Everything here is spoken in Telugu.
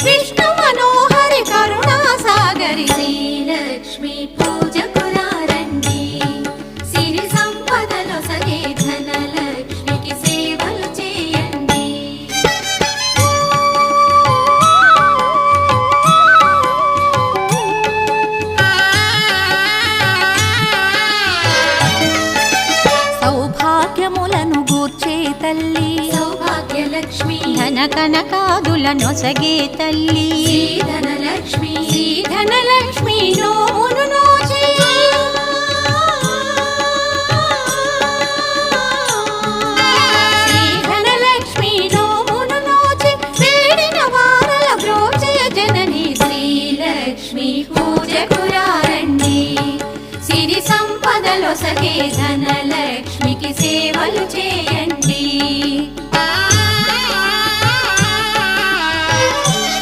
విష్ణు మనోహరి కరుణా సాగరి శ్రీలక్ష్మి పూజకురారండి సిరి సంపదలో సగే ధనలక్ష్మికి సేవలు చేయండి సౌభాగ్యములను గూర్చే తల్లి సౌభాగ్యలక్ష్మి ధన కనకాదుల నొసగే తల్లి ధనలక్ష్మి ధనలక్ష్మి నోమును నోచి ధనలక్ష్మి నోమును నోచి వేడిన వారల బ్రోచే జనని శ్రీలక్ష్మి పూజకురారండి సిరి సంపదలో సగే ధనల